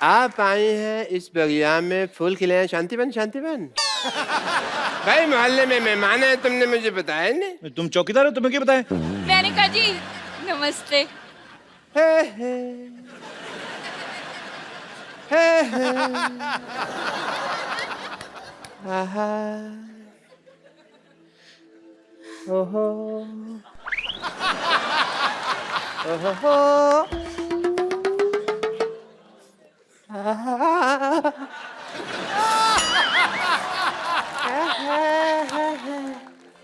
आप आई हैं इस बगिया में फूल खिले हैं। शांतिवन शांतिवन भाई मोहल्ले में मेहमान है, तुमने मुझे बताया नहीं। तुम चौकीदार हो, तुम्हें क्या बताए? मेनका जी नमस्ते। हे हे हे हे आहा ओहो ओहो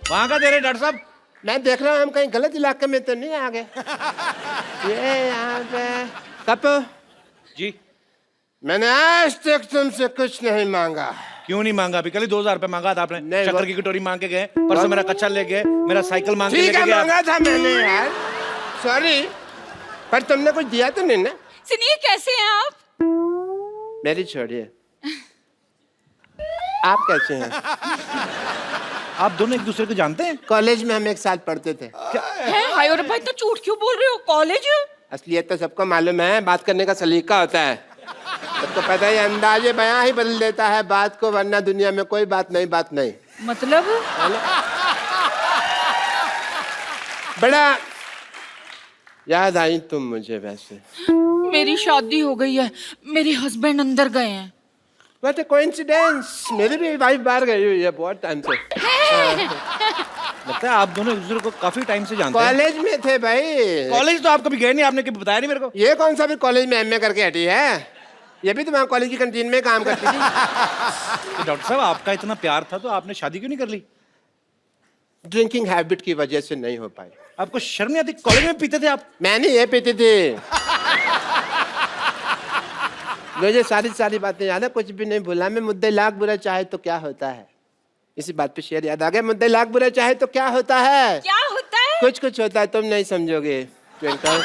वहां का दे रहे डॉक्टर साहब? मैं देख रहा हूँ हम कहीं गलत इलाके में तो नहीं आ गए। ये यहाँ पे कपो जी। मैंने आज तक तुमसे कुछ नहीं मांगा। क्यों नहीं मांगा? अभी कल ही 2000 रुपए मांगा था आपने। नहीं, शक्कर की कटोरी मांग के गए, परसों मेरा कच्चा ले गए, मेरा साइकिल मांग के ठीक लेके है गया। मांगा था मैंने यार, सॉरी, पर तुमने कुछ दिया तो नहीं ना। सुनिए कैसे हैं आप? मेरी छोड़िए, आप कैसे हैं? आप दोनों एक दूसरे को जानते हैं? कॉलेज में हम एक साथ पढ़ते थे। हैं हाय और भाई, तो झूठ क्यों बोल रहे हो? कॉलेज? असलियत तो सबको मालूम है, बात करने का सलीका होता है। सबको पता है अंदाजे बयां ही बदल देता है बात को, वरना दुनिया में कोई बात नहीं। मतलब? बड़ा याद आई तुम मुझे। वैसे मेरी शादी हो गई है, मेरे हस्बैंड अंदर गए हैं। व्हाट अ कोइंसिडेंस, मेरी भी वाइफ बाहर गई हुई है बहुत टाइम से। लगता है आप दोनों एक दूसरे को काफी टाइम से जानते हैं। कॉलेज में थे भाई। कॉलेज तो आप कभी गए नहीं, आपने कभी बताया नहीं मेरे को। ये कौन सा भी कॉलेज में एमए करके हटी है? ये भी तो वहाँ कॉलेज की कैंटीन में काम करती थी। तो डॉक्टर साहब आपका इतना प्यार था तो आपने शादी क्यों नहीं कर ली? ड्रिंकिंग हैबिट की वजह से नहीं हो पाई। आपको शर्म नहीं आती? कॉलेज में पीते थे आप? मैंने ये पीती थी। मुझे सारी बातें याद है, कुछ भी नहीं भूला मैं। मुद्दे लाख बुरा चाहे तो क्या होता है, इसी बात पे शेर याद आ गया। मुद्दे लाख बुरा चाहे तो क्या होता है? क्या होता है? कुछ होता है, तुम नहीं समझोगे ट्विंकल।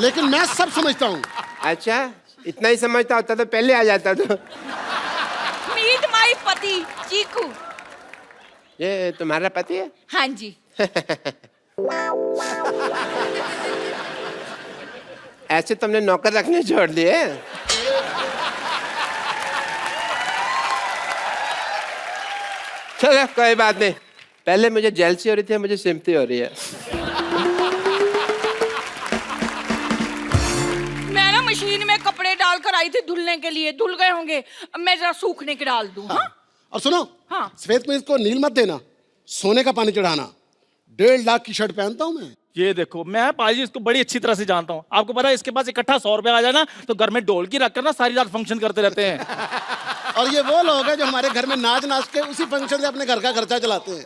लेकिन मैं सब समझता हूँ। अच्छा, इतना ही समझता होता तो पहले आ जाता। तो मीट माई पति चीकू। ये तुम्हारा पति है? हाँ जी। ऐसे तुमने नौकर रखने छोड़ दिए? चलो कोई बात नहीं, पहले मुझे जेलसी हो रही थी, मुझे सिम्पथी हो रही है। मैं ना मशीन में कपड़े डालकर आई थी धुलने के लिए, धुल गए होंगे, अब मैं जरा सूखने के डाल दूं। हाँ? और सुनो, हाँ। सफेद में इसको नील मत देना, सोने का पानी चढ़ाना। 1.5 लाख की शर्ट पहनता हूँ मैं। ये देखो, मैं पाजी इसको बड़ी अच्छी तरह से जानता हूँ। आपको पता है इसके पास इकट्ठा 100 रुपया आ जाए ना तो घर में ढोलकी रखकर ना सारी रात फंक्शन करते रहते हैं। और ये वो लोग हैं जो हमारे घर में नाच के उसी फंक्शन से अपने घर का खर्चा चलाते हैं।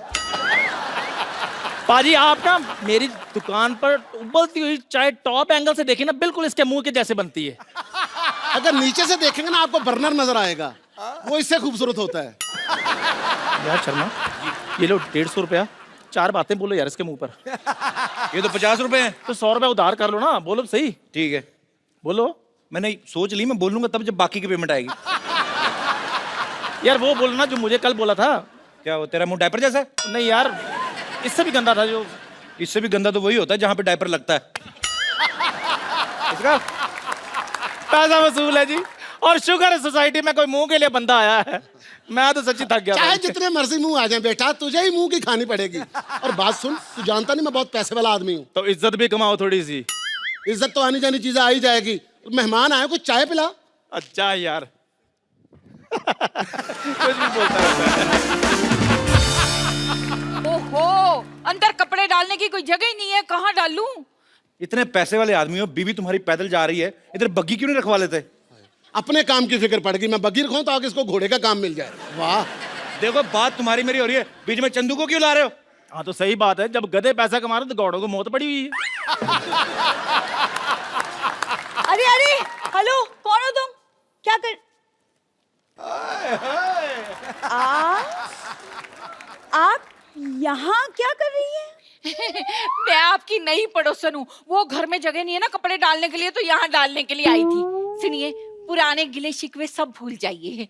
पाजी आप ना मेरी दुकान पर उबलती हुई चाय टॉप एंगल से देखें ना, बिल्कुल इसके मुंह के जैसे बनती है। अगर नीचे से देखेंगे ना आपको बर्नर नजर आएगा, वो इससे खूबसूरत होता है। यार शर्मा, ये लो 150 रुपया, 4 बातें बोलो यार इसके मुंह पर। ये तो 50 रुपए हैं। तो 100 रुपया उधार कर लो ना, बोलो सही। ठीक है, बोलो। मैंने सोच ली, मैं बोलूंगा तब जब बाकी की पेमेंट आएगी। यार वो बोलना जो मुझे कल बोला था। क्या वो तेरा मुंह डायपर जैसा है? नहीं यार, इससे भी गंदा था जो। इससे भी गंदा तो वही होता है जहां पे डायपर लगता है। इसका पैसा वसूल है जी। और शुगर है सोसाइटी में कोई मुंह के लिए बंदा आया है। मैं तो सच्ची थक गया। चाहे जितने मर्जी मुंह आ जाए बेटा, तुझे ही मुंह की खानी पड़ेगी। और बात सुन, तू जानता नहीं मैं बहुत पैसे वाला आदमी हूँ। तो इज्जत भी कमाओ थोड़ी सी। इज्जत तो आनी जानी चीजें आ ही जाएगी। मेहमान आए, कुछ चाय पिला। अच्छा यार। कुछ भी बोलता रहता है। ओहो, अंदर कपड़े डालने की कोई जगह ही नहीं है, कहाँ डालूं? इतने पैसे वाले आदमी हो, बीवी तुम्हारी पैदल जा रही है, इधर बग्गी क्यों नहीं रखवा लेते? अपने काम की फिक्र पड़ गई। मैं बगीर खाऊं तो आगे इसको घोड़े का काम मिल जाए। वाह, देखो बात तुम्हारी मेरी हो रही है, बीच में चंदू को क्यों ला रहे हो? हाँ तो सही बात है, जब गधे पैसा कमा रहे तो गौड़ों को मौत पड़ी हुई है। अरे हेलो, कौन हो तुम? क्या कर आप यहाँ क्या कर रही हैं? मैं आपकी नई पड़ोसन हूँ। वो घर में जगह नहीं है ना कपड़े डालने के लिए, तो यहाँ डालने के लिए आई थी। सुनिए, पुराने गिले शिकवे सब भूल जाइए।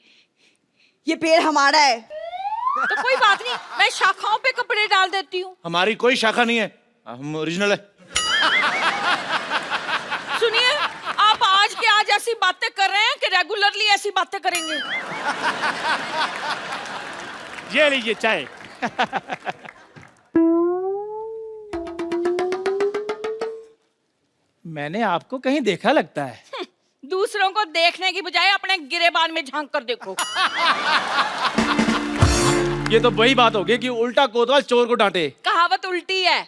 ये पेड़ हमारा है। तो कोई बात नहीं, मैं शाखाओं पे कपड़े डाल देती हूँ। हमारी कोई शाखा नहीं है, हम ओरिजिनल है। सुनिए, आप आज के आज ऐसी बातें कर रहे हैं कि रेगुलरली ऐसी बातें करेंगे? ये लीजिए चाय। मैंने आपको कहीं देखा लगता है। दूसरों को देखने की बजाय अपने गिरेबान में झांक कर देखो। ये तो वही बात हो गई कि उल्टा कोतवाल चोर को डांटे। कहावत उल्टी है।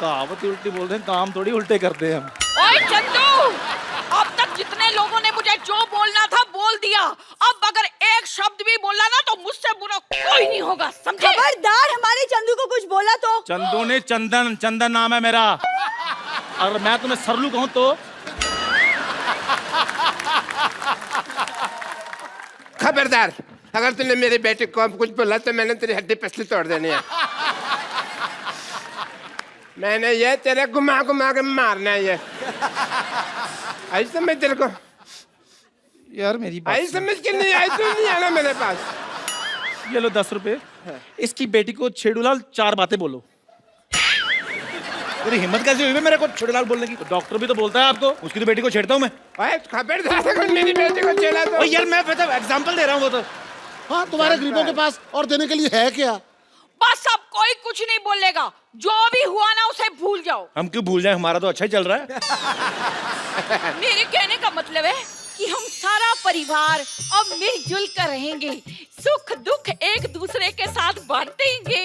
कहावत उल्टी बोल रहे हैं, काम थोड़ी उल्टे करते हैं हम। ओए चंदू, अब तक जितने लोगों ने मुझे जो बोलना था बोल दिया। अब अगर एक शब्द भी बोला ना तो मुझसे बुरा कोई नहीं होगा, समझे? खबरदार, हमारे चंदू को कुछ बोला तो। चंदू ने चंदन नाम है मेरा। अगर मैं तुम्हें सरलू कहूं तो? खबरदार, अगर तूने मेरे बेटे को कुछ बोला तो मैंने तेरी हड्डी पसली तोड़ देनी है। मैंने ये तेरे घुमा घुमा के मारना है। ये आई समझ तेरे को? यार मेरी बात आई समझ के नहीं आई, तू नहीं आना मेरे पास। ये लो 10 रुपए। इसकी बेटी को छेड़ूलाल 4 बातें बोलो। तेरी हिम्मत कैसे हुई बे मेरे को छुड़लाल बोलने की? डॉक्टर भी तो बोलता है आपको। उसकी तो बेटी को छेड़ता हूँ मैं। ओए खबरदार, अगर मेरी बेटी को छेड़ा तो। ओए यार मैं मतलब एग्जांपल दे रहा हूँ वो तो। हाँ, तुम्हारे गरीबों के पास और देने के लिए है क्या? बस अब कोई कुछ नहीं बोलेगा। जो भी हुआ ना उसे भूल जाओ। हम क्यों भूल जाए, हमारा तो अच्छा ही चल रहा है। मेरे कहने का मतलब है कि हम सारा परिवार अब मिलजुल कर रहेंगे, सुख दुख एक दूसरे के साथ बांटेंगे।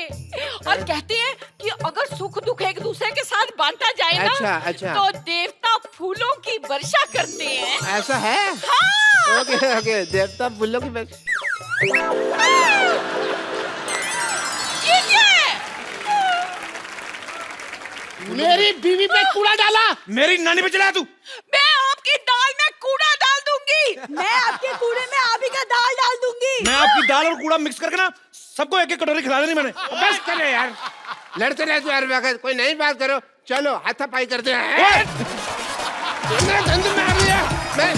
और कहते हैं कि अगर सुख दुख एक दूसरे के साथ बांटा जाए ना, अच्छा। तो देवता फूलों की वर्षा करते हैं। ऐसा है? हाँ। ओके, देवता फूलों की ये क्या है? मेरी बीवी पे कूड़ा डाला। मेरी नानी पे चलाया तू। मैं आपकी दाल में कूड़ा डाल दूंगी। मैं आपके कूड़े में आप ही का दाल डाल दूंगी। मैं आपकी दाल और कूड़ा मिक्स करके ना सबको एक एक कटोरी खिला देनी मैंने। बस करे यार, लड़ते रहते हर वक्त। कोई नई बात करो, चलो हाथापाई करते हैं। तुमने धंध मार लिया। मैं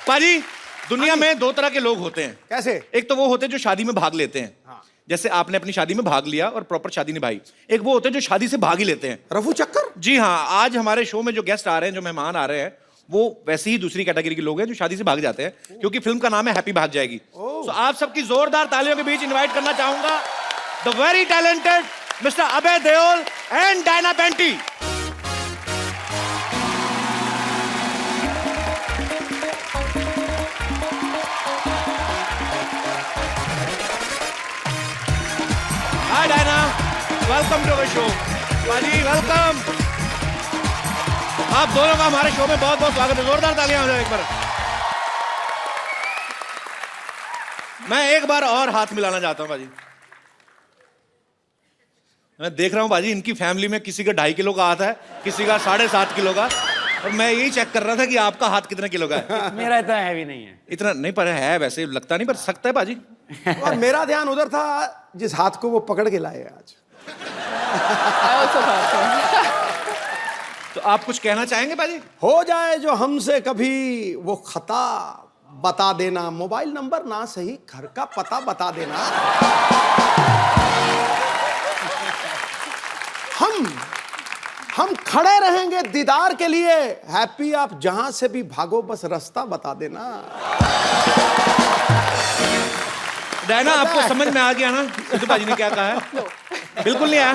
पाजी, दुनिया में 2 तरह के लोग होते हैं। कैसे? एक तो वो होते हैं जो शादी में भाग लेते हैं। जैसे आपने अपनी शादी में भाग लिया और प्रॉपर शादी निभाई। एक वो होते हैं जो शादी से भाग ही लेते हैं। रफू चक्कर? जी हाँ, आज हमारे शो में जो गेस्ट आ रहे हैं, जो मेहमान आ रहे हैं, वो वैसे ही दूसरी कैटेगरी के लोग हैं जो शादी से भाग जाते हैं, क्योंकि फिल्म का नाम है हैप्पी भाग जाएगी। तो आप सबकी जोरदार तालियों के बीच इनवाइट करना चाहूंगा the very talented mister Abhay Deol and Diana Penty. Hi Diana, welcome to the show. पाजी वेलकम। आप दोनों का हमारे शो में बहुत बहुत स्वागत है। जोरदार तालियां हो जाए एक बार। मैं एक बार और हाथ मिलाना चाहता हूं बाजी। मैं देख रहा हूं बाजी, इनकी फैमिली में किसी का 2.5 किलो का हाथ है, किसी का 7.5 किलो का, और मैं यही चेक कर रहा था कि आपका हाथ कितने किलो का है। मेरा इतना हैवी नहीं है। इतना नहीं, पर है वैसे, लगता नहीं, पर सकता है बाजी। और मेरा ध्यान उधर था जिस हाथ को वो पकड़ के लाए आज। तो आप कुछ कहना चाहेंगे बाजी? हो जाए जो हमसे कभी वो खता, बता देना। मोबाइल नंबर ना सही, घर का पता बता देना। हम खड़े रहेंगे दीदार के लिए। हैप्पी आप जहां से भी भागो, बस रास्ता बता देना। डायना, आपको समझ में आ गया ना सिद्धू बाजी ने क्या कहा है? बिल्कुल नहीं आया।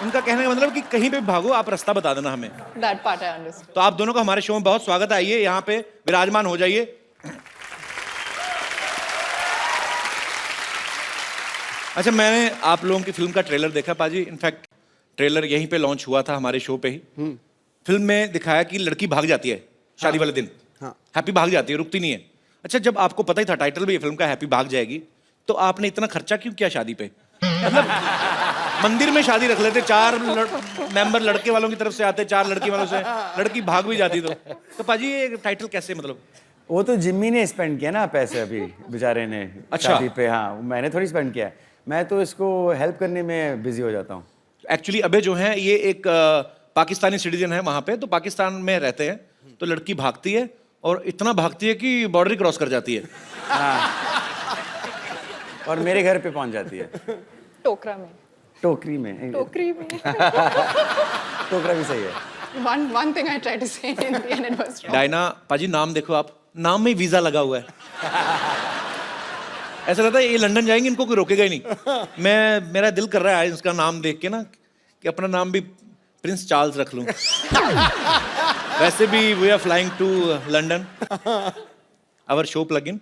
उनका कहने का मतलब कि कहीं पे भी भागो, आप रास्ता बता देना हमें। That part I understood. तो आप दोनों का हमारे शो में बहुत स्वागत है। आइए यहाँ पे विराजमान हो जाइए। अच्छा, मैंने आप लोगों की फिल्म का ट्रेलर देखा पाजी। इनफैक्ट ट्रेलर यहीं पे लॉन्च हुआ था हमारे शो पे ही। फिल्म में दिखाया कि लड़की भाग जाती है शादी वाले दिन। हैप्पी भाग जाती है, रुकती नहीं है। अच्छा, जब आपको पता ही था टाइटल भी फिल्म का हैप्पी भाग जाएगी, तो आपने इतना खर्चा क्यों किया शादी पे? मतलब मंदिर में शादी रख लेते, 4 मेंबर लड़के वालों की तरफ से आते, 4 लड़की वालों से, लड़की भाग भी जाती। तो पाजी ये टाइटल कैसे, मतलब? वो तो जिम्मी ने स्पेंड किया ना पैसे अभी बेचारे ने। अच्छा। शादी पे। हाँ, मैंने थोड़ी स्पेंड किया। मैं तो इसको हेल्प करने में बिजी हो जाता हूँ। एक्चुअली अबे जो है ये एक पाकिस्तानी सिटीजन है वहाँ पे, तो पाकिस्तान में रहते हैं। तो लड़की भागती है और इतना भागती है कि बॉर्डर क्रॉस कर जाती है। हाँ। और मेरे घर पे पहुंच जाती है। टोकरा में, टोकरी में। टोकरी में। टोकरा भी सही है। One thing I tried to say in the end it was wrong. Diana पाजी नाम देखो आप, नाम में वीजा लगा हुआ है। ऐसा लगता है ये लंदन जाएंगे, इनको कोई रोकेगा ही नहीं। मेरा दिल कर रहा है इसका नाम देख के ना कि अपना नाम भी प्रिंस चार्ल्स रख लूं। वैसे भी we are flying to London, our show plug in.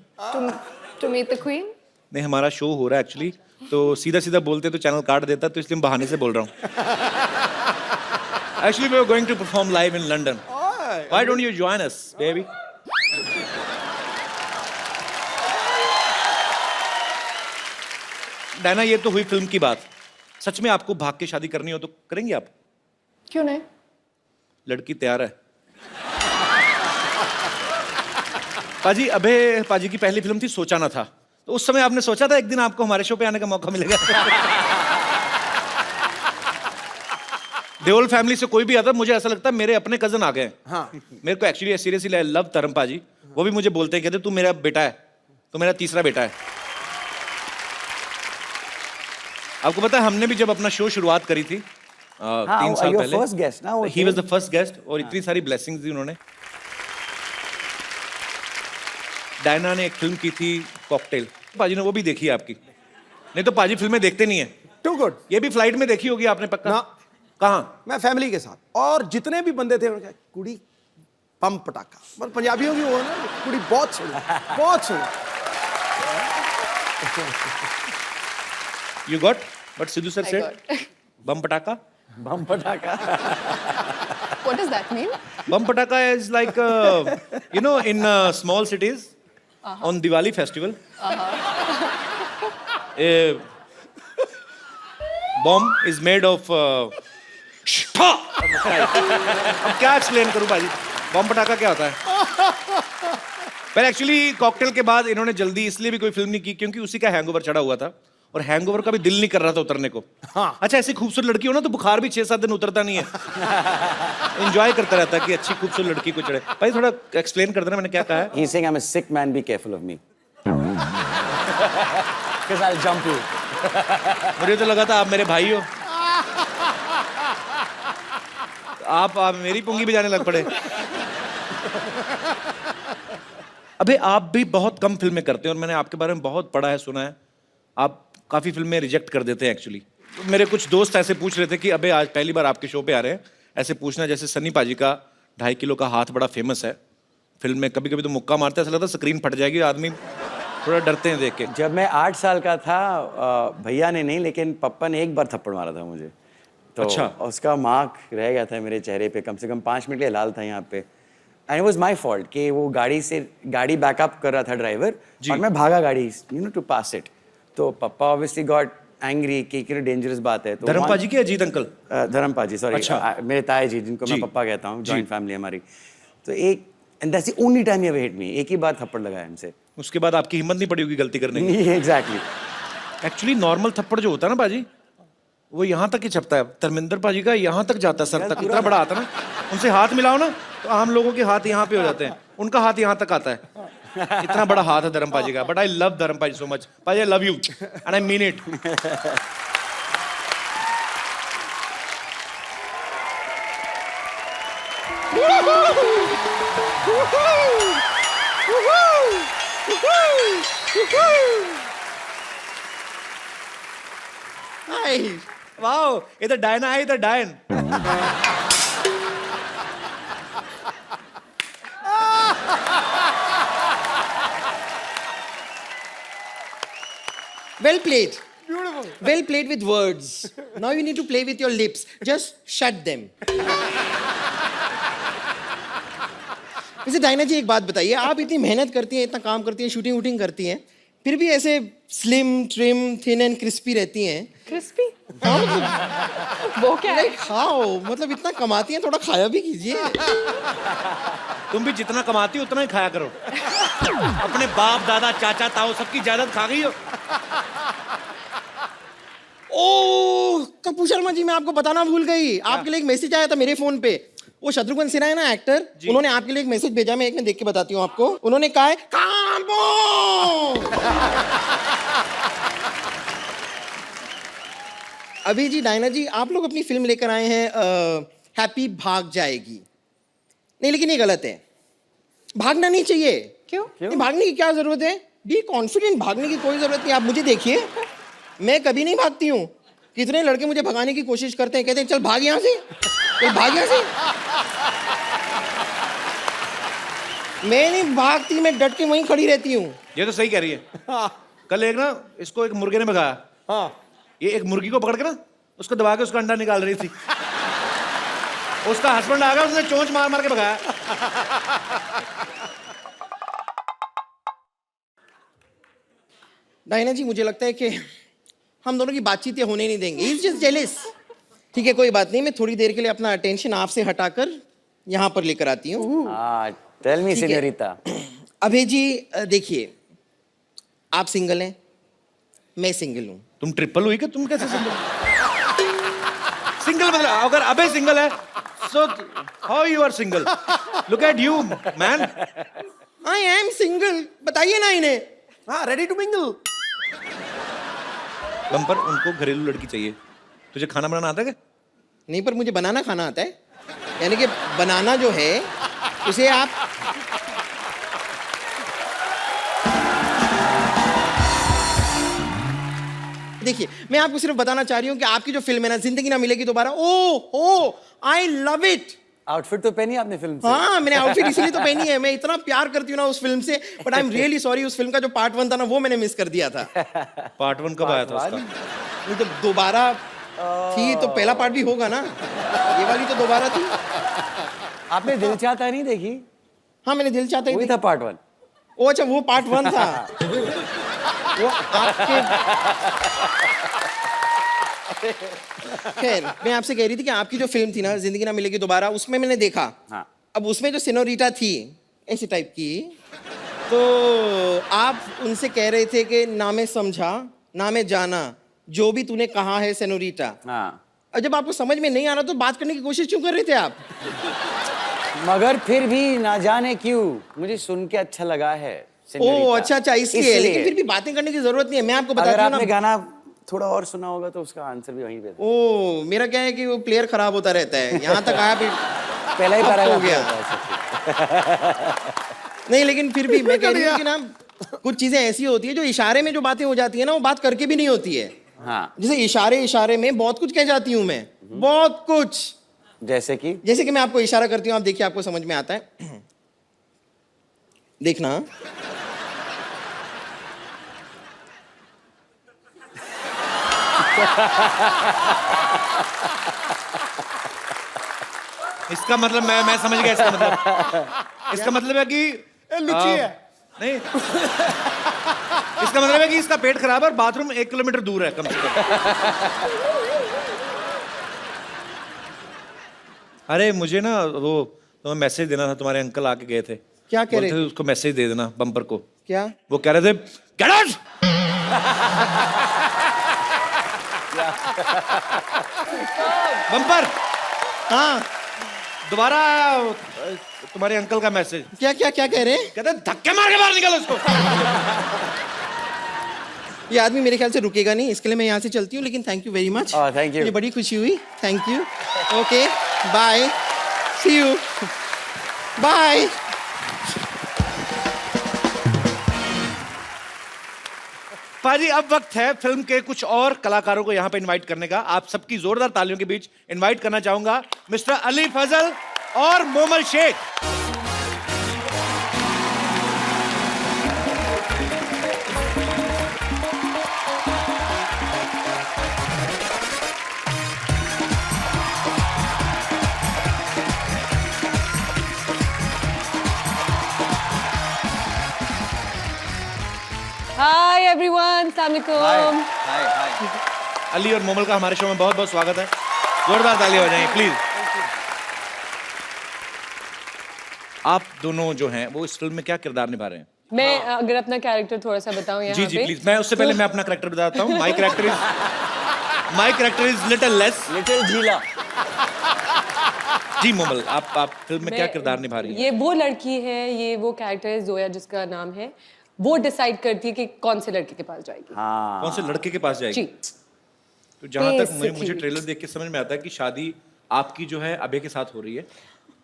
To meet the queen? नहीं, हमारा शो हो रहा है एक्चुअली, तो सीधा सीधा बोलते तो चैनल काट देता, तो इसलिए मैं बहाने से बोल रहा हूँ। Actually, we are going to perform live in London. Why don't you join us, baby? Diana, ये तो हुई फिल्म की बात। सच में आपको भाग के शादी करनी हो तो करेंगे आप? क्यों नहीं? लड़की तैयार है। पाजी, अबे पाजी की पहली फिल्म थी सोचा ना था, तो उस समय आपने सोचा था एक दिन आपको हमारे शो पे आने का मौका मिलेगा? देओल फैमिली से कोई भी आता, मुझे ऐसा लगता है मेरे अपने कजन आ गए। हाँ। मेरे को एक्चुअली सीरियसली आई लव तरम पाजी। वो भी मुझे बोलते हैं, कहते तू मेरा बेटा है, तू मेरा तीसरा बेटा है। आपको पता है हमने भी जब अपना शो शुरुआत करी थी 3 साल पहले, फर्स्ट गेस्ट ना, he was the first guest, और इतनी सारी ब्लेसिंग्स दी उन्होंने। डायना ने एक फिल्म की थी कॉकटेल, पाजी ने वो भी देखी है आपकी? नहीं तो पाजी फिल्में देखते नहीं है। Too good. ये भी फ्लाइट में देखी होगी आपने पक्का? ना। कहाँ? मैं फैमिली के साथ, और जितने भी बंदे थे उन्होंने कहा कुड़ी पम पटाखा, मतलब पंजाबियों की वो ना, कुड़ी बहुत सुनी, बहुत सुनी। You got? But Sidhu sir I said, got. bum pataka. बम पटाखा। What does that mean? Bum pataka is like, you know, in small cities, on Diwali festival, a bomb is made of. अब क्या explain करूं भाजी? बम पटाखा क्या होता है? पर एक्चुअली कॉकटेल के बाद इन्होंने जल्दी इसलिए भी कोई फिल्म नहीं की क्योंकि उसी का हैंगओवर चढ़ा हुआ था, और हैंगओवर का भी दिल नहीं कर रहा था उतरने को। हाँ। अच्छा, ऐसी खूबसूरत लड़की हो ना तो बुखार भी 6-7 दिन उतरता नहीं है। एंजॉय करता रहता है कि अच्छी खूबसूरत लड़की को चढ़े। भाई थोड़ा एक्सप्लेन कर देना मैंने क्या कहा है। He's saying I'm a sick man, be careful of me. Because I'll jump you. मुझे तो लगा था आप मेरे भाई हो, आप मेरी पुंगी भी जाने लग पड़े। अबे आप भी बहुत कम फिल्में करते हैं, और मैंने आपके बारे में बहुत पढ़ा है, सुना है, आप काफी फिल्में रिजेक्ट कर देते हैं एक्चुअली। मेरे कुछ दोस्त ऐसे पूछ रहे थे कि अबे आज पहली बार आपके शो पे आ रहे हैं, ऐसे पूछना जैसे सन्नी पाजी का 2.5 किलो का हाथ बड़ा फेमस है फिल्म में, कभी कभी तो मुक्का मारते हैं, ऐसा लगता है स्क्रीन फट जाएगी, आदमी थोड़ा डरते हैं देख के। जब मैं 8 साल का था, भैया ने नहीं लेकिन पप्पा ने एक बार थप्पड़ मारा था मुझे, तो अच्छा। उसका मार्क रह गया था मेरे चेहरे पे, कम से कम 5 मिनट के लिए लाल था यहाँ पे। And it was my fault कि वो गाड़ी बैकअप कर रहा था ड्राइवर, और मैं भागा गाड़ी, टू पास इट। तो पप्पा ऑब्वियसली गॉट एंग्री कि डेंजरस बात है। तो धर्म पाजी की अजीत अंकल? धर्म पाजी, सॉरी। अच्छा। मेरे ताए जी, जिनको मैं पप्पा कहता हूँ, जॉइंट फैमिली हमारी। तो and that's the only time he ever hit me, एक ही बार थप्पड़ लगाया हमसे। उसके बाद आपकी हिम्मत नहीं पड़ी होगी गलती करने की। एग्जैक्टली। एक्चुअली नॉर्मल थप्पड़ जो होता है ना पाजी, वो यहाँ तक ही छपता है। धर्मेंद्र पाजी का यहाँ तक जाता है, सर तक, इतना बड़ा आता है ना। उनसे हाथ मिलाओ ना तो आम लोगों के हाथ यहाँ पे हो जाते हैं, उनका हाथ यहाँ तक आता है। इतना बड़ा हाथ है धर्म पाजी का। बट आई लव धर्म पाजी सो मच। पाजी, आई love you and I mean it. Wow, इधर डायना है, इधर डायन। Well played. Beautiful. Well played with words. Now you need to play with your lips. Just shut them. वैसे Diana जी एक बात बताइए, आप इतनी मेहनत करती हैं, इतना काम करती हैं, शूटिंग वूटिंग करती हैं, फिर भी ऐसे slim trim thin and crispy रहती हैं। क्रिस्पी? हाँ, मतलब वो क्या है? खाओ, मतलब इतना कमाती हैं, थोड़ा खाया भी कीजिए। तुम भी जितना कमाती हो उतना ही खाया करो। अपने बाप दादा चाचा ताऊ सबकी जायदाद खा गई हो। ओह कपूर शर्मा जी, मैं आपको बताना भूल गई, आपके लिए एक मैसेज आया था मेरे फोन पे। वो शत्रुघ्न सिन्हा है ना एक्टर, उन्होंने आपके लिए एक मैसेज भेजा, मैं एक मिनट देख के बताती हूँ आपको। उन्होंने कहा है कांबो। अभी जी डायना जी आप लोग अपनी फिल्म लेकर आए हैं हैप्पी भाग जाएगी। नहीं लेकिन ये गलत है, भागना नहीं चाहिए। क्यों? नहीं, भागने की क्या जरूरत है? बी कॉन्फिडेंट, भागने की कोई जरूरत नहीं। आप मुझे देखिए, मैं कभी नहीं भागती हूँ। कितने लड़के मुझे भगाने की कोशिश करते हैं, कहते हैं चल भाग यहाँ से, चल भाग यहाँ से। मैं नहीं भागती, मैं डट के वहीं खड़ी रहती हूँ। ये तो सही कह रही है। कल एक ना इसको एक मुर्गे ने भगाया। हाँ ये एक मुर्गी को पकड़ के ना उसको दबा के उसका अंडा निकाल रही थी। उसका हस्बैंड आ गया, उसने चोंच मार मार के भगाया। डायना जी मुझे लगता है कि हम दोनों की बातचीत होने नहीं देंगे। He's just jealous। ठीक है कोई बात नहीं, मैं थोड़ी देर के लिए अपना अटेंशन आपसे हटाकर यहाँ पर लेकर आती हूँ। टेल मी ठीक है। सीनियोरिटा। अभय जी देखिए, आप सिंगल हैं, मैं सिंगल हूँ। तुम ट्रिपल हुई कि तुम कैसे सिंगल? सिंगल मतलब अगर अबे सिंगल है so how you are single? Look at you man. I am single, बताइए ना इन्हें। हाँ रेडी टू मिंगल। बम्पर उनको घरेलू लड़की चाहिए। तुझे खाना बनाना आता है क्या? नहीं पर मुझे बनाना खाना आता है, यानी कि बनाना जो है उसे आप देखिए, मैं आपको सिर्फ बताना चाह रही हूँ कि आपकी जो फिल्म है ना, जिंदगी ना मिलेगी दोबारा, ओ आई लव इट। आउटफिट तो पहनी आपने फिल्म से? हाँ मैंने आउटफिट इसीलिए तो पहनी है, मैं इतना प्यार करती हूँ ना उस फिल्म से। But I am really sorry, उस फिल्म का जो पार्ट 1 था ना वो मैंने मिस कर दिया था। पार्ट 1 कब आया था उसका? नहीं तो दोबारा थी तो पहला पार्ट भी होगा ना, ये वाली तो दोबारा थी। आपने दिल चाहता नहीं देखी? हाँ मैंने दिल चाहता ही वही थी। था पार्ट 1। ओ अच्छा वो पार्ट 1 था। वो आपके खैर मैं आपसे कह रही थी कि आपकी जो फिल्म थी ना, जिंदगी ना मिलेगी दोबारा, उसमें मैंने देखा। हाँ। अब उसमें जो सिनोरिटा थी ऐसे टाइप की, तो आप उनसे कह रहे थे कि ना मैं समझा ना मैं जाना, जो भी तूने कहा है सिनोरिटा। हाँ। और जब आपको समझ में नहीं आ रहा तो बात करने की कोशिश क्यों कर रहे थे आप? मगर फिर भी ना जाने क्यों मुझे सुन के अच्छा लगा है। ओ अच्छा इसलिए। लेकिन फिर भी बातें करने की जरूरत नहीं है, मैं आपको अगर बताती हूँ आपने ना। गाना थोड़ा और सुना होगा तो उसका आंसर भी वहीं पे था। ओ मेरा क्या है कि वो प्लेयर खराब होता रहता है, यहाँ तक आया फिर पहला ही अब पैराग्राफ हो गया। नहीं लेकिन फिर भी मैं कह रही हूँ कि ना कुछ चीजें ऐसी होती है जो इशारे में जो बातें हो जाती है ना, वो बात करके भी नहीं होती है। हाँ। जैसे इशारे में बहुत कुछ कह जाती हूँ मैं, बहुत कुछ। जैसे कि मैं आपको इशारा करती हूँ, आप देखिए आपको समझ में आता है। देखना। इसका मतलब मैं समझ गया। इसका मतलब है कि लुच्ची है। नहीं इसका मतलब है कि इसका पेट खराब है और बाथरूम 1 किलोमीटर दूर है कम से कम। अरे मुझे ना वो तुम्हें मैसेज देना था, तुम्हारे अंकल आके गए थे। क्या कह रहे बोलते थे उसको मैसेज दे देना बम्पर को। क्या? वो कह रहे थे गेट आउट। बम्पर हाँ दोबारा तुम्हारे अंकल का मैसेज। क्या क्या क्या कह रहे हैं? कहते हैं धक्के मार के बाहर निकलो उसको। ये आदमी मेरे ख्याल से रुकेगा नहीं, इसके लिए मैं यहाँ से चलती हूँ। लेकिन thank you very much. Thank you. मुझे बड़ी खुशी हुई। Thank you. Okay bye, see you, bye. पाजी अब वक्त है फिल्म के कुछ और कलाकारों को यहाँ पे इनवाइट करने का। आप सबकी जोरदार तालियों के बीच इनवाइट करना चाहूंगा मिस्टर अली फजल और Momal Sheikh. Hi everyone, Assalamualaikum. Ali और मोमल का हमारे शो में बहुत बहुत स्वागत है। जोरदार तालियां हो जाएंगी प्लीज। आप दोनों जो हैं वो इस फिल्म में क्या किरदार निभा रहे हैं? मैं अगर अपना कैरेक्टर थोड़ा सा बताऊं यहाँ जी पे। प्लीज। मैं उससे पहले मैं अपना कैरेक्टर बताता हूँ। My character is little less. Little झीला। जी मोमल आप फिल्म में क्या किरदार निभा रही हैं? ये वो लड़की है, ये वो कैरेक्टर है जोया जिसका नाम है। वो डिसाइड करती है कि कौन से लड़के के पास जाएगी। हाँ। कौन से लड़के के पास जाएगी? जी। तो जहां तक मुझे Basically. ट्रेलर देख के समझ में आता है कि शादी आपकी जो है अभय के साथ हो रही है।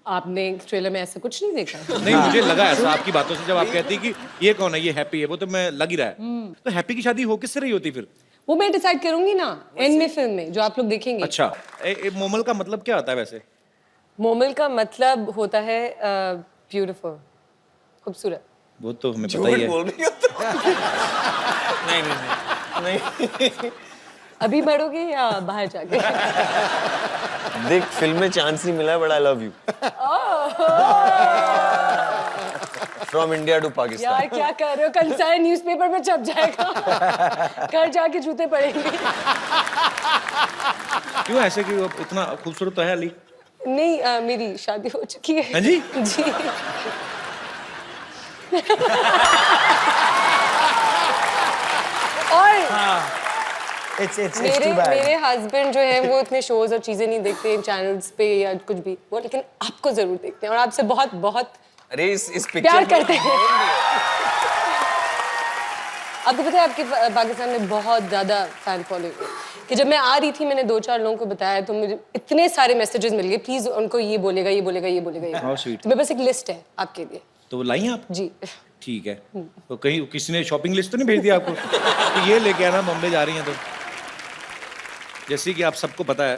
आपने ट्रेलर में ऐसा कुछ नहीं देखा? नहीं, मुझे लगा ऐसा आपकी बातों से, जब आप कहती कि ये कौन है, ये हैप्पी है, वो तो मैं लग ही रहा है। तो हैप्पी की शादी हो किससे रही होती फिर? वो मैं डिसाइड करूंगी ना एंड में फिल्म में, जो आप लोग देखेंगे। अच्छा, मोमल का मतलब क्या होता है वैसे? मोमल का मतलब होता है ब्यूटीफुल, खूबसूरत। वो तो हमें पता ही है। बोल रही हो नहीं। अभी बढ़ोगे या बाहर जाके? देख फिल्म में चांस नहीं मिला है, but I love you. From India to Pakistan. यार क्या कर रहे हो, कल सारे न्यूज़पेपर में छप जाएगा। घर जाके जूते पड़ेंगे। क्यों ऐसे, कि वो इतना खूबसूरत तो है अली? नहीं, मेरी शादी हो चुकी है। हाँ जी? जी। और It's मेरे too bad. मेरे हस्बैंड जो है वो इतने शोज और चीजें नहीं देखते हैं चैनल्स पे या कुछ भी, वो लेकिन आपको जरूर देखते हैं और आपसे बहुत बहुत अरे इस प्यार पिक्चर करते हैं। आपको पता है आपके पाकिस्तान में बहुत ज्यादा फैन फॉलोइंग है, कि जब मैं आ रही थी मैंने 2-4 लोगों को बताया तो मुझे इतने सारे मैसेजेस मिल गए, प्लीज उनको ये बोलेगा ये बोलेगा ये बोलेगा ये। How sweet. तो मेरे पास एक लिस्ट है आपके लिए। तो वो लाई आप? जी। ठीक है। तो कहीं किसी ने शॉपिंग लिस्ट तो नहीं भेज दिया आपको कि ये लेके आना, बॉम्बे जा रही हैं? तो जैसे कि आप सबको पता है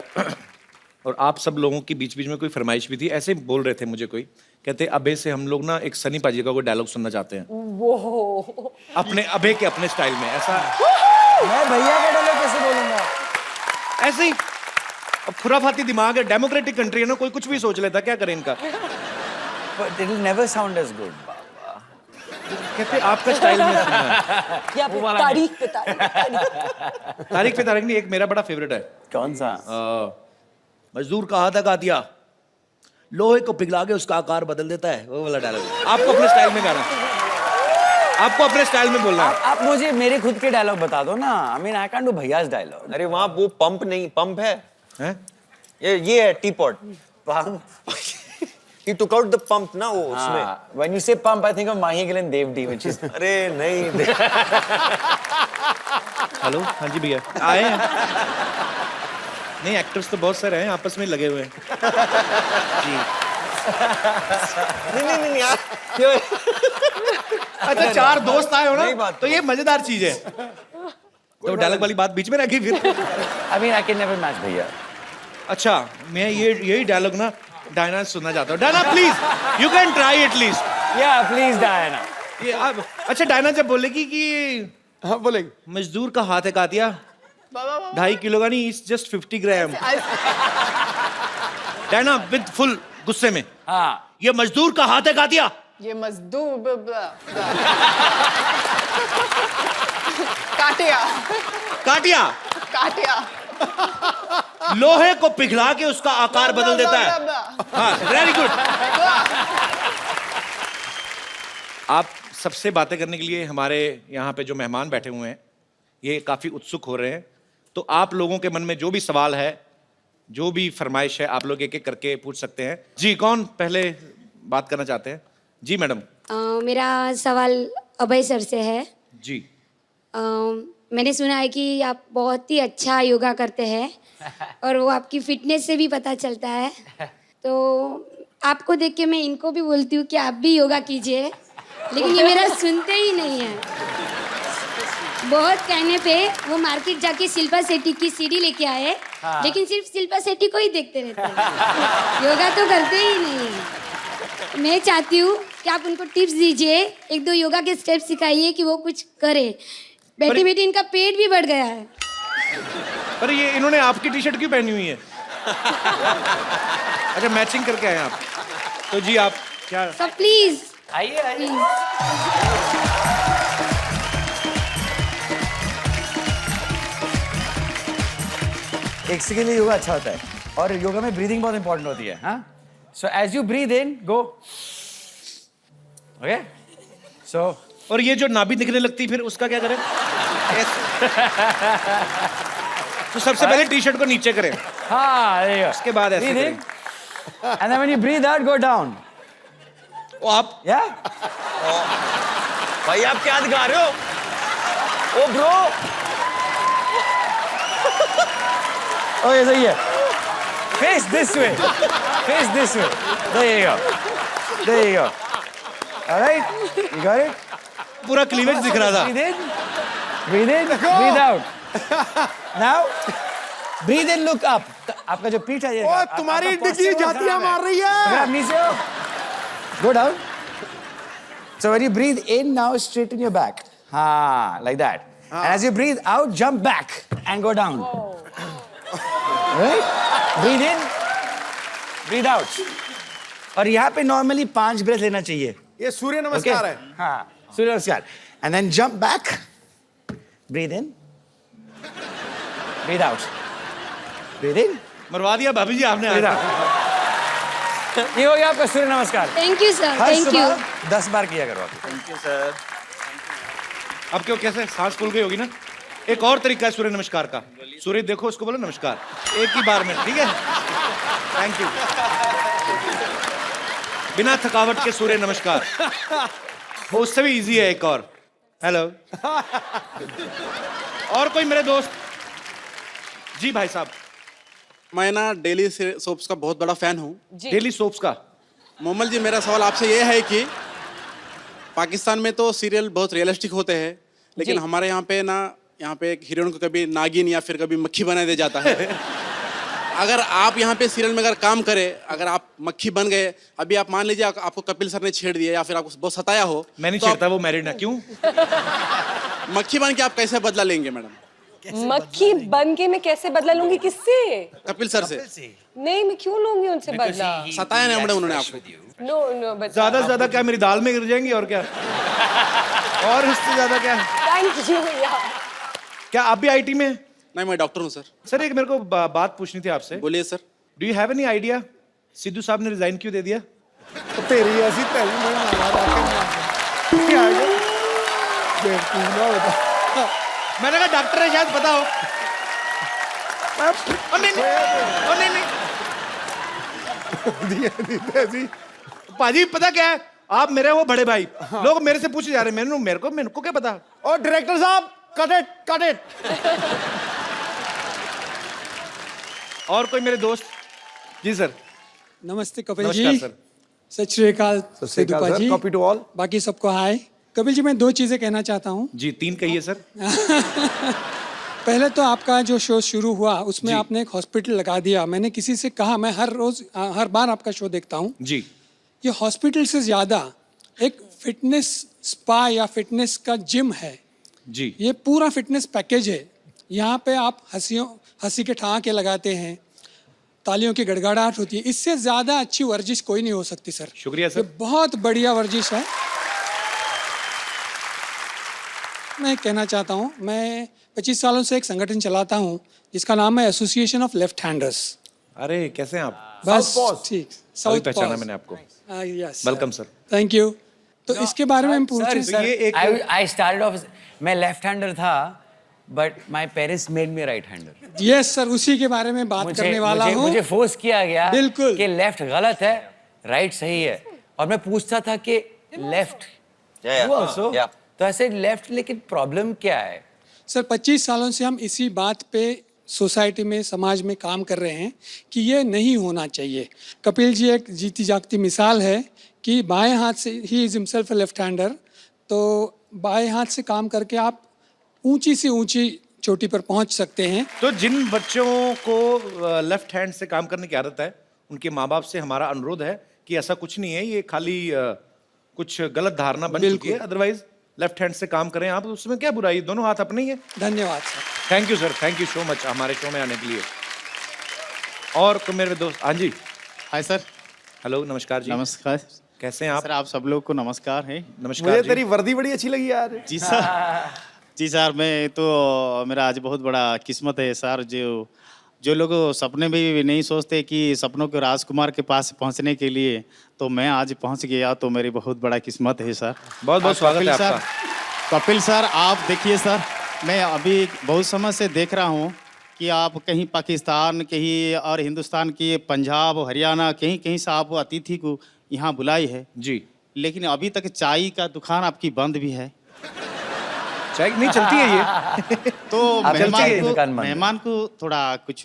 और आप सब लोगों की बीच बीच में कोई फरमाइश भी थी, ऐसे बोल रहे थे मुझे कोई, कहते अभय से हम लोग ना एक सनी पाजी का कोई डायलॉग सुनना चाहते हैं वो अपने अभय के अपने स्टाइल में। ऐसा मैं भैया का डायलॉग कैसे बोलूंगा? ऐसे ही अब खुराफाती दिमाग है, डेमोक्रेटिक कंट्री है ना, कोई कुछ भी सोच लेता, क्या करें इनका। But it will never sound as good. कहते आपका स्टाइल में सुनना है। या फिर तारीख पे तारीख। तारीख पे तारीख नहीं, एक मेरा बड़ा फेवरेट है। कौन सा? मजदूर कहा था कातिया, लोहे को पिघला के उसका आकार बदल देता है, वो वाला डायलॉग। आपको अपने स्टाइल में गाना, आपको अपने स्टाइल में बोलना है। आप मुझे मेरे खुद के डायलॉग बता दो ना। I mean I can do भैयास डायलॉग। अरे वहाँ वो पंप नहीं, पंप है, हैं? ये है T pot. He took out the pump ना वो उसमें। When you say pump, I think of Mahi Gill and Dev D, which is अरे नहीं हेलो, हाँ जी भैया आए हैं। नहीं, एक्टर्स तो बहुत सारे हैं, आपस में लगे हुए हैं जी। नहीं यार। अच्छा, 4 दोस्त आए हो नहीं ना, बात तो ये मजेदार चीज है। तो डायलॉग वाली बात बीच में रखी फिर। I mean I can never match भैया। अच्छा, मैं यही डायलॉग ना डायना से सुनना चाहता हूँ। Diana please, you can try at least. Yeah, please Diana। ये अब अच्छा, डायना जब बोलेगी कि हाँ बोलेंगे। मजदूर का हाथ है कातिया, 2.5 किलो का नहीं, it's just 50 gram. Diana with full गुस्से में, हाँ। ये मजदूर का हाथ है कातिया, ये मजदूर काटिया काटिया काटिया लोहे को पिघला के उसका आकार बदल देता है। हाँ, वेरी गुड। आप सबसे बातें करने के लिए हमारे यहाँ पे जो मेहमान बैठे हुए हैं, ये काफी उत्सुक हो रहे हैं। तो आप लोगों के मन में जो भी सवाल है, जो भी फरमाइश है, आप लोग एक एक करके पूछ सकते हैं। जी, कौन पहले बात करना चाहते हैं? जी मैडम। मेरा सवाल अभय सर से है। जी। मैंने सुना है कि आप बहुत ही अच्छा योगा करते हैं और वो आपकी फिटनेस से भी पता चलता है। तो आपको देख के मैं इनको भी बोलती हूँ कि आप भी योगा कीजिए, लेकिन ये मेरा सुनते ही नहीं है। बहुत कहने पे वो मार्केट जाके शिल्पा शेट्टी की सीडी लेके आए, लेकिन सिर्फ शिल्पा शेट्टी को ही देखते रहते हैं, योगा तो करते ही नहीं है। मैं चाहती हूँ कि आप उनको टिप्स दीजिए, 1-2 योगा के स्टेप सिखाइए कि वो कुछ करे। बैठी बैठी इनका पेट भी बढ़ गया है। पर ये इन्होंने आपकी टी शर्ट क्यों पहनी हुई है? अच्छा, मैचिंग करके आए आप। तो जी आप क्या? सब प्लीज आइए आइए। एक सेकंड के लिए योगा अच्छा होता है, और योगा में ब्रीदिंग बहुत इंपॉर्टेंट होती है। हाँ, so as you breathe in, go, okay. So और ये जो नाभि दिखने लगती फिर उसका क्या करें? तो सबसे पहले टी शर्ट को नीचे करें। हाँ, उसके बाद ऐसे करें। And then when you breathe out, go down. ओ आप या भाई आप क्या दिखा रहे हो? ओ ब्रो ओके सही है। Face this way, face this way. There you go. There you go. All right, you got it? पूरा क्लीवेज दिख रहा था। Breathe in, breathe in, breathe out. Now, breathe in, look up. आपका जो पीठ है ये। ओ तुम्हारी डिग्री जातियां मार रही है। अगर आप नीचे हो, go down. So when you breathe in, now straighten your back. हाँ, like that. And as you breathe out, jump back and go down. Right? Breathe in, breathe out. और यहाँ पे normally 5 breath लेना चाहिए। ये सूर्य नमस्कार है। हाँ, सूर्य नमस्कार। And then jump back, breathe in, breathe out, breathe in, मरवा दिया भाभी जी आपने। breathe out. ये हो गया आपका सूर्य नमस्कार। Thank you sir, her thank you. सुबह 10 बार किया करो आप। Thank you sir. अब क्यों कैसे सांस फूल गई होगी ना। एक और तरीका है सूर्य नमस्कार का। सूर्य देखो, उसको बोलो नमस्कार एक ही बार में, ठीक है। Thank you. बिना थकावट के सूर्य नमस्कार, वो उससे भी इजी है। एक और हेलो। और कोई मेरे दोस्त? जी भाई साहब। मैं ना डेली सोप्स का बहुत बड़ा फैन हूँ। डेली सोप्स का? मोमल जी, मेरा सवाल आपसे ये है कि पाकिस्तान में तो सीरियल बहुत रियलिस्टिक होते हैं, लेकिन हमारे यहाँ पे ना, यहाँ पे एक हीरोइन को कभी नागिन या फिर कभी मक्खी बना दे जाता है। अगर आप यहाँ पे सीरियल में अगर काम करें, अगर आप मक्खी बन गए, अभी आप मान लीजिए आपको कपिल सर ने छेड़ दिया या फिर आपको बहुत सताया हो, मैं नहीं तो छेड़ता, वो मैरिड है। क्यों? मक्खी बन के आप कैसे बदला लेंगे मैडम? मक्खी बन के मैं कैसे बदला लूंगी? किससे? कपिल सर से। नहीं, मैं क्यों लूंगी उनसे बदला? सताया नहीं उन्होंने आपको? नो नो, बट ज्यादा से ज्यादा क्या मेरी दाल में गिर जाएंगी और क्या? और इससे ज्यादा क्या? थैंक यू यार। क्या आप भी आईटी में? नहीं, मैं डॉक्टर हूँ सर। सर एक मेरे को बात पूछनी थी आपसे। बोलिए sir. Do you have any idea Sidhu साहब ने रिजाइन क्यों दे दिया? तो तेरी ऐसी तेरी मैं मैंने कहा डॉक्टर है, शायद पता हो। नहीं। पाजी पता क्या है, आप मेरे वो बड़े भाई। लोग मेरे से पूछे जा रहे हैं, मेरे को क्या पता। और डायरेक्टर साहब कट इट। और कोई मेरे दोस्त? जी सर। नमस्ते कपिल नमस्कार जी। सर। सत श्री अकाल सिद्धूपा जी। Copy to all. बाकी सबको हाय। कपिल जी, मैं 2 चीजें कहना चाहता हूँ। जी 3 कहिए सर। पहले तो आपका जो शो शुरू हुआ उसमें आपने एक हॉस्पिटल लगा दिया। मैंने किसी से कहा, मैं हर बार आपका शो देखता हूँ जी। ये हॉस्पिटल से ज्यादा एक फिटनेस स्पा या फिटनेस का जिम है जी। ये पूरा फिटनेस पैकेज है। यहाँ पे आप हंसी के ठहाके लगाते हैं, तालियों की गड़गड़ाहट होती है। इससे ज्यादा अच्छी वर्जिश कोई नहीं हो सकती सर। शुक्रिया सर। ये बहुत बढ़िया वर्जिश है। मैं कहना चाहता हूँ, मैं 25 सालों से एक संगठन चलाता हूँ जिसका नाम है एसोसिएशन ऑफ लेफ्ट हैंडर्स। अरे कैसे हैं आप? बस ठीक। अभी पहचाना मैंने आपको। Yes, welcome sir. Thank you. तो इसके बारे में पूछे सर, आई स्टार्टेड ऑफ, मैं लेफ्ट हैंडर था, but my parents made me right hander. Yes sir, उसी के बारे में बात करने वाला हूँ। मुझे फोर्स किया गया बिल्कुल कि लेफ्ट गलत है, राइट सही है, और मैं पूछता था कि लेफ्ट आल्सो, तो ऐसे लेफ्ट, लेकिन प्रॉब्लम क्या है? सर 25 सालों से हम इसी बात पे सोसाइटी में, समाज में काम कर रहे हैं कि ये नहीं होना चाहिए। कपिल जी एक जीती जागती मिसाल है कि बाएं हाथ से, he is himself a left hander, तो बाएं हाथ से काम करके आप ऊंची से ऊंची चोटी पर पहुंच सकते हैं। तो जिन बच्चों को लेफ्ट हैंड से काम करने की आदत है, उनके माँ बाप से हमारा अनुरोध है कि ऐसा कुछ नहीं है, ये खाली कुछ गलत धारणा बन चुकी है। अदरवाइज लेफ्ट हैंड से काम करें आप, उसमें क्या बुराई, दोनों हाथ अपने ही है। धन्यवाद sir. Thank you sir, thank you so much हमारे शो में आने के लिए। और तो मेरे दोस्त, हाँ जी। Hi sir. हेलो, नमस्कार जी। नमस्कार। कैसे हैं आप? सर आप सब लोग को नमस्कार है। नमस्कार। मुझे तेरी वर्दी बड़ी अच्छी लगी यार। जी सर। जी सर, मैं तो, मेरा आज बहुत बड़ा किस्मत है सर। जो लोग सपने में भी नहीं सोचते कि सपनों के राजकुमार के पास पहुंचने के लिए, तो मैं आज पहुंच गया, तो मेरी बहुत बड़ा किस्मत है सर। बहुत बहुत स्वागत है आपका। कपिल सर, आप देखिए सर, मैं अभी बहुत समय से देख रहा हूँ कि आप कहीं पाकिस्तान, कहीं और हिंदुस्तान की पंजाब, हरियाणा, कहीं कहीं से आप अतिथि को यहाँ बुलाई है जी, लेकिन अभी तक चाय का दुकान आपकी बंद भी है। चाय नहीं चलती है ये। तो मेहमान मेहमान को थोड़ा कुछ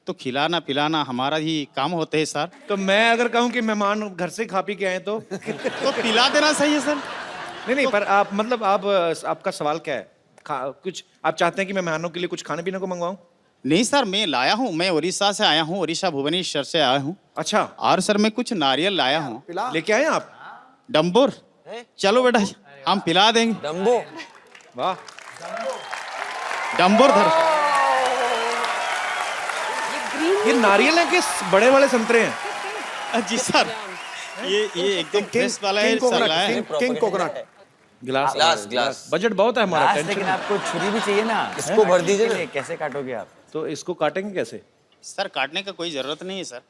तो खिलाना पिलाना हमारा ही काम होते है सर। तो मैं अगर कहूँ कि मेहमान घर से खा पी के आए तो पिला देना सही है सर। नहीं नहीं, पर आप मतलब आप आपका सवाल क्या है? कुछ आप चाहते हैं कि मैं मेहमानों के लिए कुछ खाने पीने को मंगवाऊं? नहीं सर, मैं लाया हूँ, मैं उड़ीसा से आया हूँ, उड़ीसा भुवनेश्वर से आया हूँ। अच्छा। और सर मैं कुछ नारियल लाया हूँ। लेके आए आप? डम्बोर, चलो बेटा हम पिला देंगे। डम्बो, वाह, डम्बोर धर। ये नारियल है कि बड़े वाले संतरे हैं? जी सर, ये एकदम फ्रेश वाला है सर, लाया है। King coconut. गिलास ग्लास। बजट बहुत है हमारा। टेंशन लेकिन आपको छुरी भी चाहिए ना, इसको भर दीजिए ना। कैसे काटोगे आप? तो इसको काटेंगे कैसे? सर काटने का कोई जरूरत नहीं है सर।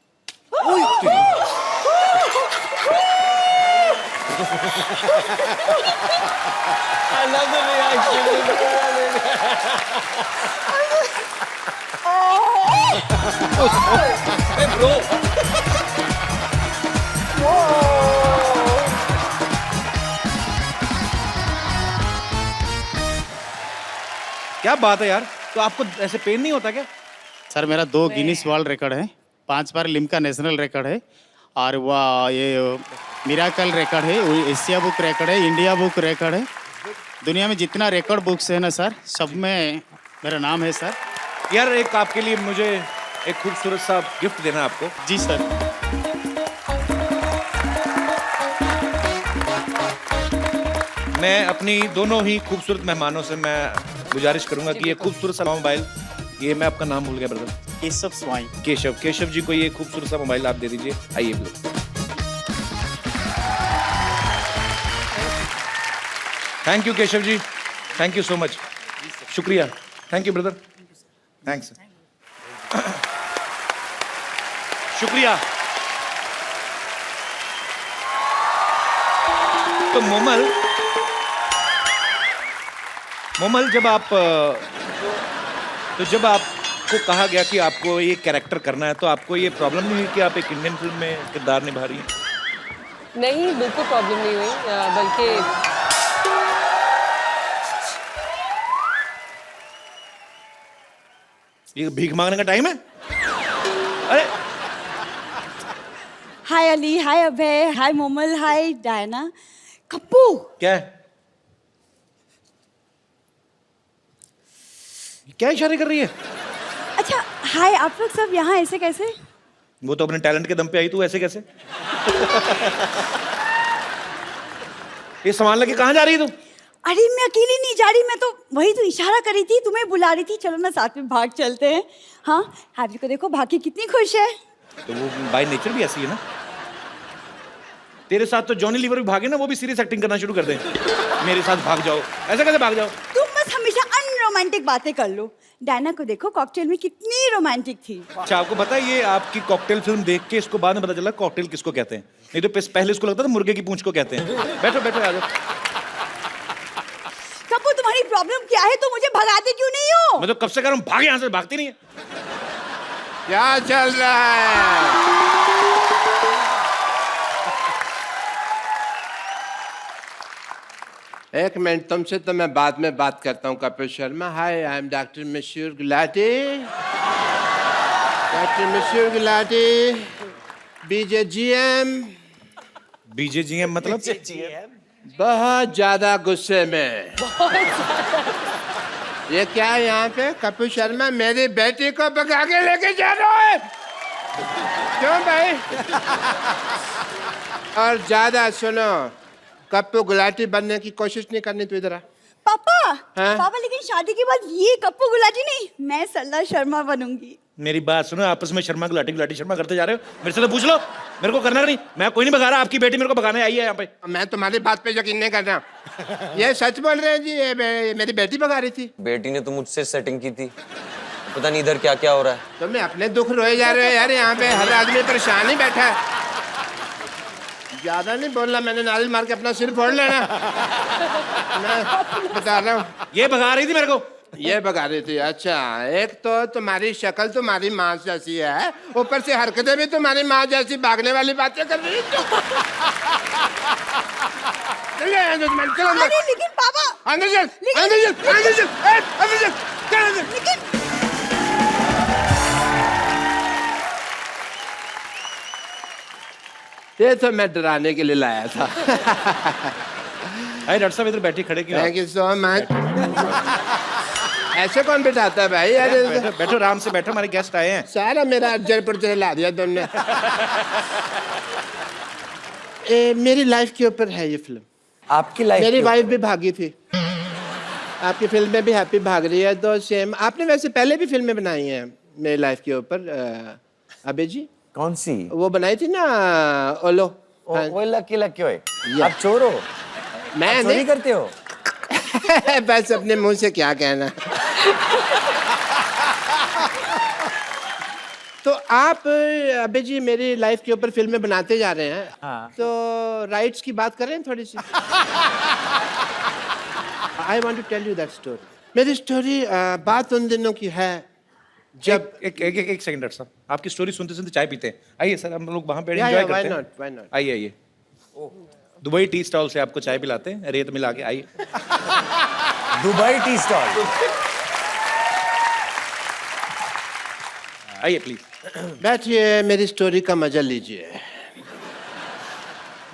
I love the क्या बात है यार, तो आपको ऐसे पेन नहीं होता क्या? सर मेरा 2 गिनीज वर्ल्ड रिकॉर्ड है, 5 बार लिम्का नेशनल रिकॉर्ड है, और वह ये मिराकल रिकॉर्ड है, एशिया बुक रिकॉर्ड है, इंडिया बुक रिकॉर्ड है। दुनिया में जितना रिकॉर्ड बुक्स है ना सर, सब में मेरा नाम है सर। यार एक आपके लिए मुझे एक खूबसूरत सा गिफ्ट देना है आपको। जी सर। मैं अपनी दोनों ही खूबसूरत मेहमानों से मैं गुजारिश करूंगा कि ये खूबसूरत सा मोबाइल, ये मैं आपका नाम भूल गया ब्रदर। केशव स्वाई। केशव जी को ये खूबसूरत सा मोबाइल आप दे दीजिए। आइए brother. Thank you Keshav ji, thank you so much, शुक्रिया, थैंक यू ब्रदर, थैंक्स, शुक्रिया। तो मोमल जब आपको कहा गया कि आपको ये कैरेक्टर करना है, तो आपको ये प्रॉब्लम नहीं हुई कि आप एक इंडियन फिल्म में किरदार निभा रही हैं? नहीं, बिल्कुल प्रॉब्लम नहीं हुई, बल्कि ये भीख मांगने का टाइम है? अरे हाय अली, हाय अभय, हाय मोमल, हाय डायना। कप्पू, क्या है? क्या इशारे कर रही है? अच्छा हाय, आप लोग सब यहाँ ऐसे कैसे? वो तो अपने टैलेंट के दम पे आई, तू ऐसे कैसे? ये सामान लेके कहाँ जा रही है तू? अरे मैं अकेली नहीं जा रही, मैं तो वही तो इशारा कर रही थी, तुम्हें बुला रही थी, चलो ना साथ में भाग चलते हैं। हाँ, हैप्पी को देखो, भागी कितनी खुश है। तो वो बाय नेचर भी ऐसी है ना। तेरे साथ तो जॉनी लीवर भी भागे ना, वो भी सीरियस एक्टिंग करना शुरू कर दें। मेरे साथ भाग जाओ, ऐसे कैसे भाग जाओ? तुम बस हमेशा अनरोमांटिक बातें कर लो। डायना को देखो, कॉकटेल में कितनी रोमांटिक थी। अच्छा, आपको पता है ये आपकी कॉकटेल फिल्म देख के इसको बाद में पता चला कॉकटेल किसको कहते हैं। नहीं तो पहले इसको लगता था मुर्गे की पूंछ को कहते हैं। बैठो बैठो, आ जाओ। कप्पू तुम्हारी प्रॉब्लम क्या है, तो मुझे भगाते क्यों नहीं हो? मैं तो कब से कह रहा हूँ भाग यहाँ से, भागती नहीं है। क्या चल रहा है? एक मिनट, तुमसे तो मैं बाद में बात करता हूँ कपिल शर्मा। हाय, आई एम डॉक्टर मशहूर गुलाटी, डॉक्टर मशहूर गुलाटी, बीजेजीएम। बीजेजीएम मतलब? बहुत ज्यादा गुस्से में। ये क्या है यहाँ पे? कपिल शर्मा मेरी बेटी को भगा के लेके जा रहा है। क्यों भाई? और ज्यादा सुनो, कप्पू गुलाटी बनने की कोशिश नहीं करनी। तू इधर आ। पापा, हाँ? पापा लेकिन शादी के बाद ये कप्पू गुलाटी नहीं, मैं सरला शर्मा बनूंगी। मेरी बात सुनो, आपस में शर्मा गुलाटी शर्मा करते जा रहे हो। मेरे से तो पूछ लो, मेरे को करना नहीं। मैं कोई नहीं भगा रहा, आपकी बेटी मेरे को भगाने आई है यहाँ पे। मैं तुम्हारी बात पे यकीन नहीं कर रहा। ये सच बोल रहे हैं जी, ये मेरी बेटी भगा रही थी। बेटी ने तो मुझसे सेटिंग की थी, पता नहीं इधर क्या क्या हो रहा है। तो मैं अपने दुख रोए जा रहे हो यार, यहाँ पे हर आदमी परेशान ही बैठा है। ज्यादा नहीं बोलना, मैंने नारियल मार के अपना सिर फोड़ लेना। मैं बता रहा हूँ, ये भगा रही थी मेरे को। ये भगा रही थी। अच्छा, एक तो तुम्हारी शक्ल तुम्हारी माँ जैसी है, ऊपर से हरकतें भी तुम्हारी माँ जैसी, भागने वाली बातें कर रही है। अरे लेकिन पापा, अंदर चल, अंदर चल, अंदर चल, अंदर चल, चल अंदर। ये तो मैं डराने के लिए लाया था। अरे डॉक्टर साहब इधर बैठे खड़े क्यों? Thank you so much. ऐसे कौन बिठाता है भाई? बैठो, बैठो आराम से बैठो, हमारे गेस्ट आए हैं। सारा मेरा जयपुर चला दिया तुमने। मेरी लाइफ के ऊपर है ये फिल्म। आपकी लाइफ मेरी वाइफ भी भागी थी, आपकी फिल्म में भी हैप्पी भाग रही है, तो सेम। आपने वैसे पहले भी फिल्में बनाई हैं मेरी लाइफ के ऊपर, अबे जी। कौन सी? वो बनाई थी ना ओलो। वो लकी लकी होए। आप चोर हो? मैं आप चोरी करते हो? बस अपने मुंह से क्या कहना। तो आप अबे जी मेरी लाइफ के ऊपर फिल्में बनाते जा रहे हैं। हाँ। तो राइट्स की बात करें थोड़ी सी। I want to tell you that story. मेरी स्टोरी बात उन दिनों की है जब एक सेकंड डॉक्टर साहब, आपकी स्टोरी सुनते सुनते चाय पीते हैं। आइए सर, हम लोग वहाँ पे Yeah, एंजॉय yeah, करते why हैं। not, why not? आइए आइए, दुबई टी स्टॉल से आपको चाय पिलाते हैं, रेत मिला के। आइए। Dubai tea stall. आइए प्लीज। बैठिए, मेरी स्टोरी का मजा लीजिए।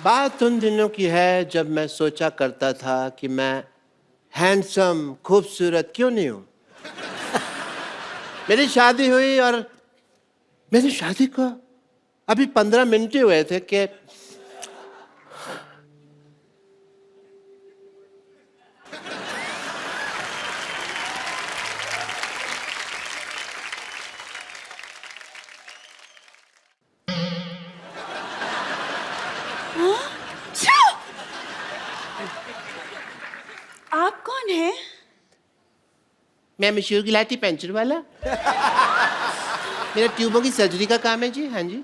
बात उन दिनों की है जब मैं सोचा करता था कि मैं हैंडसम, खूबसूरत क्यों नहीं हूं। मेरी शादी हुई और मेरी शादी को अभी 15 मिनट ही हुए थे कि आप कौन है? मैं मशहूर गिलाटी पेंचर वाला। मेरा ट्यूबों की सर्जरी का काम है जी। हाँ जी।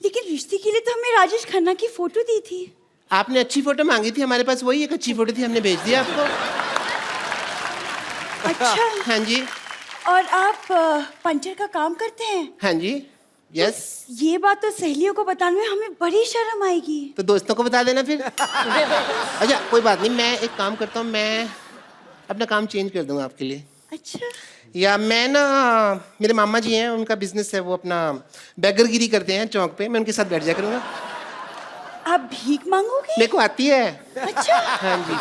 लेकिन रिश्ते के लिए तो हमें राजेश खन्ना की फोटो दी थी। आपने अच्छी फोटो मांगी थी, हमारे पास वही एक अच्छी फोटो थी, हमने भेज दिया आपको। अच्छा। हाँ जी। और आप पंचर का काम करते हैं? हाँ जी। यस। ये बात तो सहेलियों को बताने में हमें बड़ी शर्म आएगी। तो दोस्तों को बता देना फिर। अच्छा कोई बात नहीं, मैं एक काम करता हूँ, मैं अपना काम चेंज कर दूंगा आपके लिए। अच्छा। या मैं ना, मेरे मामा जी हैं, उनका बिजनेस है, वो अपना बेगरगिरी करते हैं चौक पे, मैं उनके साथ बैठ जाया करूँगा। आप भीख मांगोगे? मेरे को आती है। अच्छा। हाँ जी।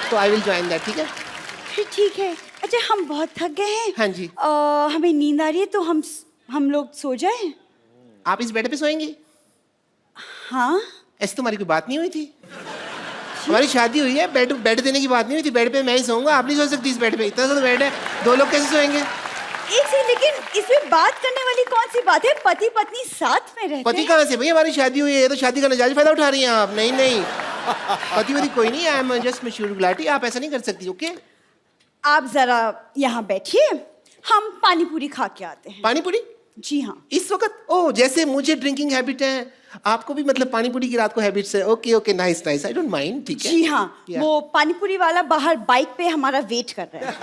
तो आई विल ज्वाइन दैट। ठीक है। फिर ठीक है। अच्छा हम बहुत थक गए हैं। हाँ जी। हमें नींद आ रही है, तो हम लोग सो जाएं? आप इस बेड पे सोएंगी? हाँ। ऐसी तुम्हारी कोई बात नहीं हुई थी? हमारी शादी हुई है, बेड देने की बात नहीं हुई थी। बेड पे मैं ही सोऊंगा, आप नहीं सो सकती इस बेड पे। इतना सा बेड है, दो लोग कैसे सोएंगे? एक सेकंड, लेकिन इसमें बात करने वाली कौन सी बात है? पति पत्नी साथ में रहते पति कहाँ से भाई? हमारी शादी हुई है, तो शादी का नाजायज फायदा उठा रही हैं आप। नहीं नहीं, पति वति कोई नहीं है। आई एम जस्ट मशहूर गुलाटी। आप ऐसा नहीं कर सकती। ओके। आप जरा यहाँ बैठिए, हम पानी पूरी खा के आते हैं। पानी पूरी? जी हाँ। इस वक्त? ओ, जैसे मुझे ड्रिंकिंग हैबिट है, आपको भी मतलब पानी पूरी की रात को हैबिट्स है। Okay okay, nice nice, I don't mind. ठीक है। जी हाँ। Yeah. वो पानी पूरी वाला बाहर बाइक पे हमारा वेट कर रहा है।